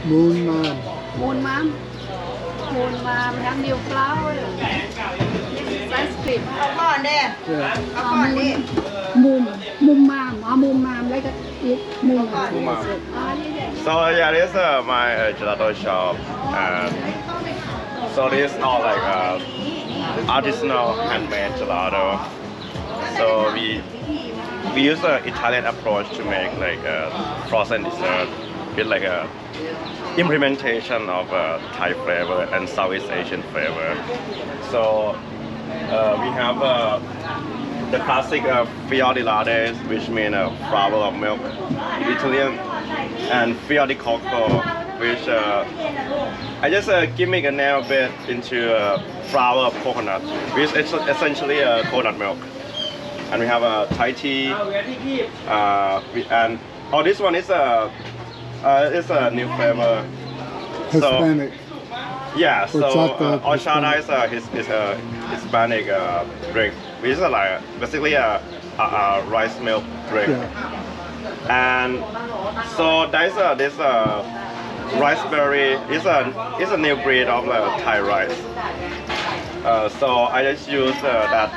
Moom Maam. Moom Maam. Moom Maam have new flower. Ice cream. Yeah. Moom Maam. Moom Maam like it. Moom Maam. Moom Maam. So yeah, this is my gelato shop, and so this is all like artisanal handmade gelato. So we use an Italian approach to make like a frozen dessert with like a implementation of Thai flavor and Southeast Asian flavor. So we have the classic Fior di Latte, which means flower of milk, Italian, and Fior di Cocco, which I just gimmick a nail bit into flower of coconut, which is essentially coconut milk. And we have a Thai tea, and this one is a new flavor. Hispanic. So, yeah, so horchata is a Hispanic drink, which is like basically a rice milk drink. Yeah. And so there's this Riceberry is a new breed of Thai rice. So I just use that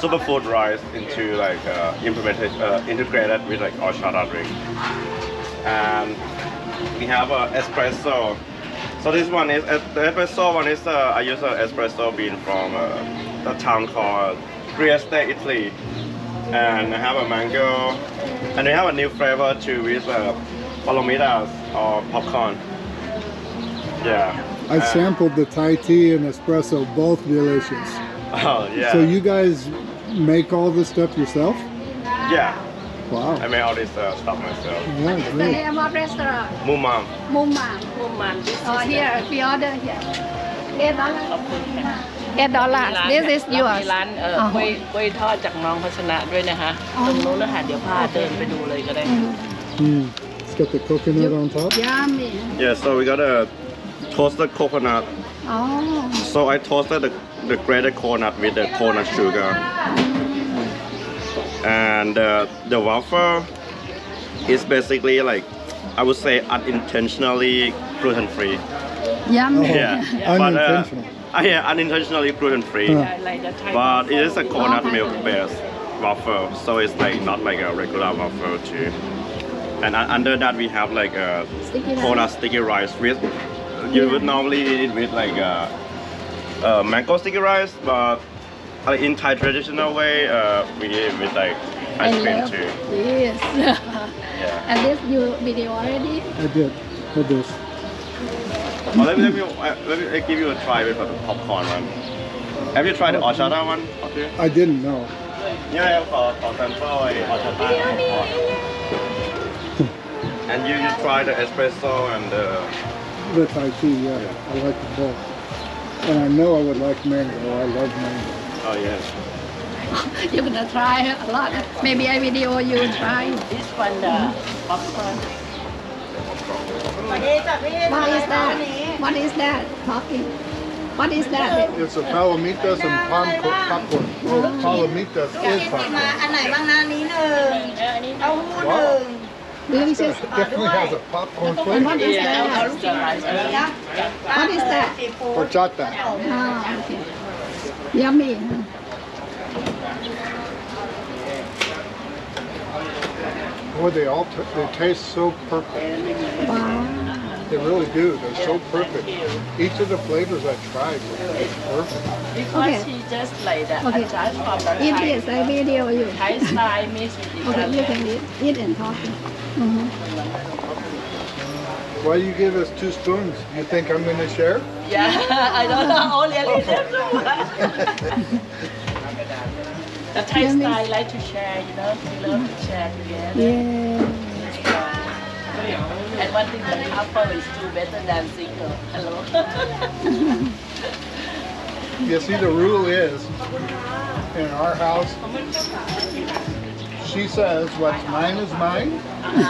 superfood rice into like integrated with like horchata drink. And we have espresso. So this one is the espresso one is I use an espresso bean from a town called Trieste, Italy. And I have a mango, and we have a new flavor too with palomitas or popcorn. Yeah. I sampled the Thai tea and espresso, both delicious. Oh yeah. So you guys make all this stuff yourself? Yeah. Wow. I made all this stuff myself. Yeah, The great. name of restaurant. Moom Maam. Moom Maam. Moom Maam. Oh, here, we order here. $8. This is มี yours. ร้านกล้วยทอดจากน้องพัชนะด้วยนะคะตรงนู้นนะคะเดี๋ยวพาเดินไปดูเลยก็ได้ It's got the coconut on top. Yummy. Yeah. So we got a toasted coconut. Oh. So I toasted the grated coconut with the coconut sugar. And the waffle is basically like, I would say unintentionally gluten-free. Yummy. Yeah. Unintentional. Yeah, unintentionally gluten-free. But it is a coconut milk-based waffle, so it's like not like a regular waffle too. And under that we have like a coconut sticky rice with. You would normally eat it with like mango sticky rice, but in Thai traditional way, we eat it with like ice cream too. Yes. Yeah. And this you video already? I did. With this. Well, let me give you a try with the popcorn one. Have you tried the horchata one? I didn't know. Yeah, for sample horchata popcorn. And you try the espresso and The Thai tea, yeah. I like them both. And I know I would like mango. I love mango. oh yeah. You're gonna try a lot. Maybe I video you try. This one popcorn What is that? What is that? Talking. What is that? It's a palomitas and popcorn. Palomitas is popcorn. อันไหนบ้างนะนี้หนึ่งเต้าหู้หนึ่ง Delicious. It definitely has a popcorn And flavor. what is that? What is that? Horchata. Ah, okay. Yummy. Boy, they taste so perfect. Wow. They really do. They're so perfect. Each of the flavors I tried was perfect. because Okay. she just like that Okay. adjust from the Eat Thai this. I video you. Thai style mix with Okay, you Italian can eat and talk. Why you give us 2 spoons? You think I'm going to share? yeah I don't know only a little the Thai style like to share we love to share together Yeah. and one thing that couple is do better than single hello You see, the rule is, in our house, she says what's mine is mine,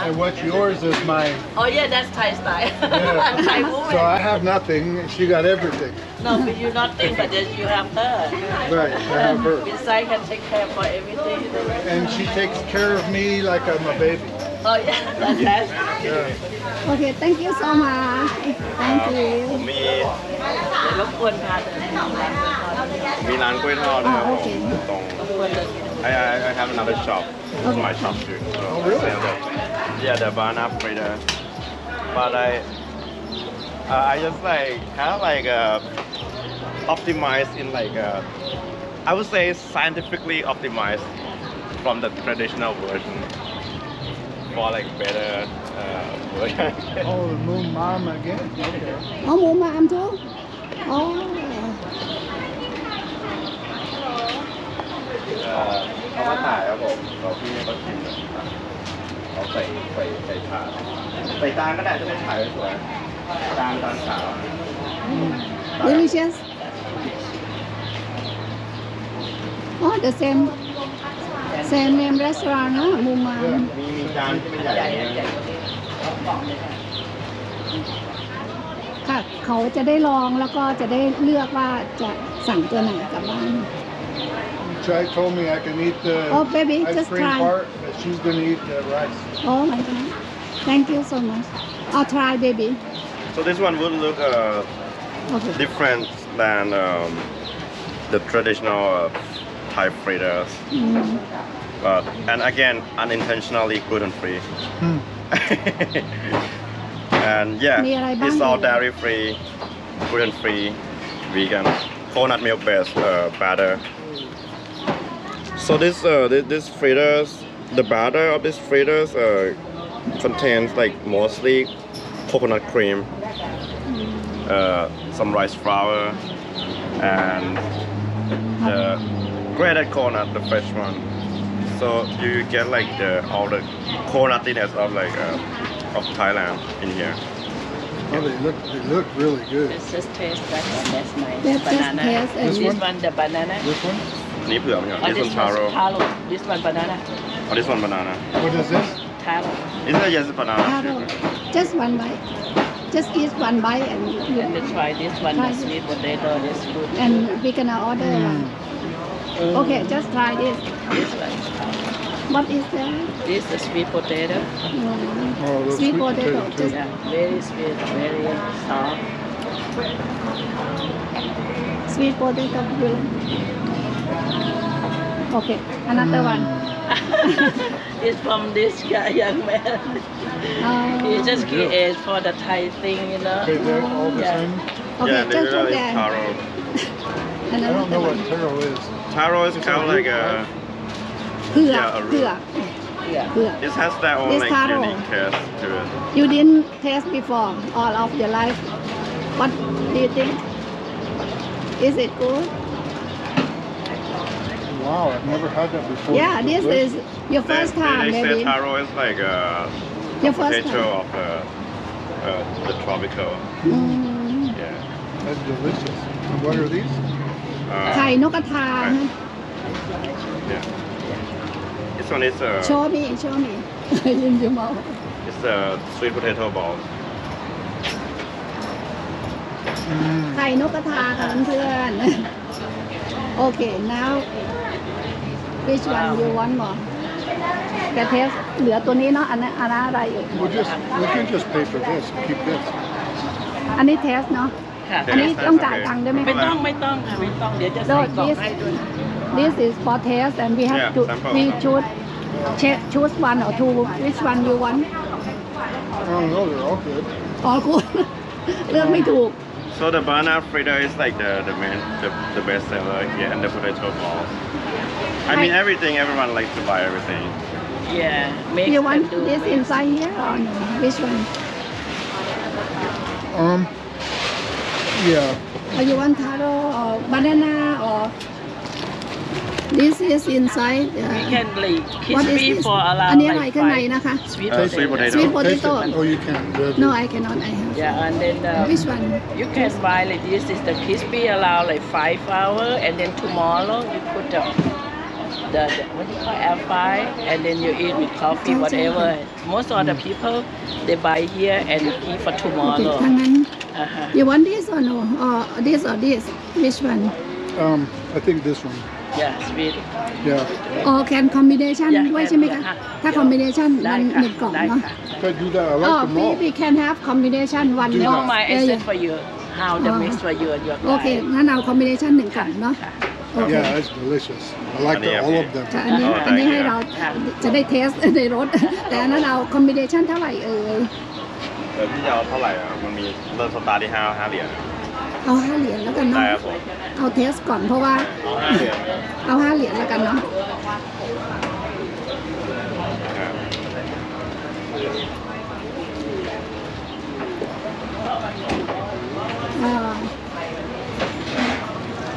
and what's yours is mine. oh yeah that's Thai style Yeah. Thai So woman I have nothing, she got everything. no but you nothing but then you have her Right, I have her. Besides can take care for everything And she takes care of me like I'm a baby. Oh yeah, that's Okay, thank you so much. Thank ผม you. มี เดี๋ยวรบกวนพาเดินไปร้าน มีร้านกล้วยทอดนะครับ โอเค ตรง รบกวนเดิน I have another shop. It's my shop too. So yeah, the banana fritter. But I just like kind of like optimized in like I would say scientifically optimized from the traditional version for like better version. Oh, the Moom Maam again? Okay. Oh, Moom Maam too? Oh. เขามาถ่ายครับผมเราพี่ให้เขาชิมเลยเขาใส่ถาดใส่จานก็ได้จะได้ถ่ายสวยๆจานขาว Delicious. Oh, the same name restaurant, huh? Moom Maam. มีจานที่มันใหญ่อย่างเงี้ย ค่ะ เขาจะได้ลองแล้วก็จะได้เลือกว่าจะสั่งตัวไหนกลับบ้าน Chai told me I can eat the Oh, baby, ice just cream try. part, but she's gonna eat the rice. Oh my God. Thank you so much. I'll try, baby. So this one would look Okay. different than the traditional Thai fritters, but and again unintentionally gluten free. And yeah, มีอะไรบ้าง it's all dairy free, gluten free, vegan, coconut milk based batter. So this fritters, the batter of this fritters contains like mostly coconut cream, some rice flour, and the grated coconut, the fresh one. So you get like all the coconuttiness of like of Thailand in here. Oh, they look really good. Let's just taste that one. That's nice. Let's just Banana. taste and- This one the banana. This one? นี่เผือกมั้ย Oh, This this one one taro. taro. This one banana. Oh, this one banana. What is this? Taro. Is it yes banana? Taro. Just one bite. Just eat one bite and And then try this one, Try the it. sweet potato. This good. and we're gonna order one. Okay, just try this. This one. What is that? This is sweet potato. Oh, those Sweet potato. too. Just Yeah, very sweet, very soft. sweet potato grill. Okay, another one. It's from this guy, young man. He Uh, just create for the Thai thing, you know. Okay, they're all the Yeah. same. okay, Yeah, just they put is that. taro. I don't Another know what one. taro is. Taro is kind of like a เผือก Yeah, a root. เผือก Yeah. เผือก This has their own This like taro. unique taste to it. You didn't taste before all of your life. What do you think? Is it good? Wow, I've never had that before. Yeah, this is your first time, they say maybe. taro is like Your first potato time. of the tropical. Yeah. That's delicious. And what are these? ไข่นกกระทา Yeah. This one is โชว์มีโชว์มี ยินดีมาก it's the sweet potato ball. ไข่นกกระทาค่ะเพื่อนๆโอเค now which one you want more แต่เทสเหลือตัวนี้เนาะอันนั้นอะไรอยู่ We can just pay for this. Keep this. อันนี้เทสเนาะ ค่ะ อันนี้ต้องจ่ายตังค์ด้วยไหม ไม่ คะ ต้องค่ะไม่ต้อง เดี๋ยวจะใส่กล่องให้ด้วย This is for taste and we have Yeah, to sample. we choose one or two which one you want I don't know, they're all good. อ๋อคุณ เลือกไม่ถูก So the banana fritter is like the best seller here, and the potato ball. I mean everything. Everyone likes to buy everything. Yeah, make You want them do this it. inside here or no? Which one? Yeah. Or you want taro or banana or this is inside. We can like What is crispy this? for around อันนี้อะไร like ข้างใน 5 นะคะ sweet Sweet potato. potato. Sweet Taste potato. it. Oh, you can't. No, I cannot. I have. Yeah, and then Which one? you can buy like this is the crispy around like 5 hours, and then tomorrow you put the what do you call air fry, and then you eat with coffee, whatever. Most of the people they buy here and keep for โอเค tomorrow. ถ้างั้น Uh-huh. you want this or no or this or this which one I think this one. Yeah, sweet. Yeah. or can combination ด้วยใช่ไหมคะ ค่ะ ถ้า combination ได้ มัน ค่ะ 1 กล่อง ได้ เนาะ ค่ะ If I do that, I like Oh, them all. we can have combination one Do No, that. my I Yeah, said yeah. for you how the mix for you and your โอเค guy. งั้นเอา combination 1 กล่องเนาะ โอเค Yeah, that's delicious. I like all of them. ค่ะอันนี้ให้เราจะได้เทสในรถ แต่อันนั้นเอา combination เท่าไหร่เอ่ย เดี๋ยวพี่จะเอาเท่าไหร่อ่ะมันมีเริ่มสตาร์ทที่5เหรียญ เอา5 เหรียญแล้วกัน ได้ เนาะ ครับผม เอาเทสก่อนเพราะว่า เอา5เหรียญ เอา5 เหรียญแล้วกันเนาะ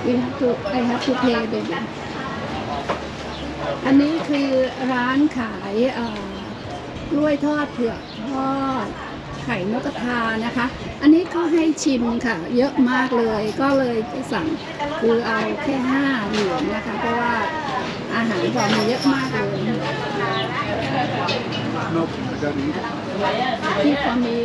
we have to I have to pay baby อันนี้คือร้านขายกล้วยทอดเผือกทอดไข่นกกระทานะคะ อันนี้เขาให้ชิมค่ะ เยอะมากเลย ก็เลยสั่งคือเอาแค่5 เหรียญนะคะ เพราะว่าอาหารเรามีเยอะมากเลย Nope, I gotta eat it. ที่เขามี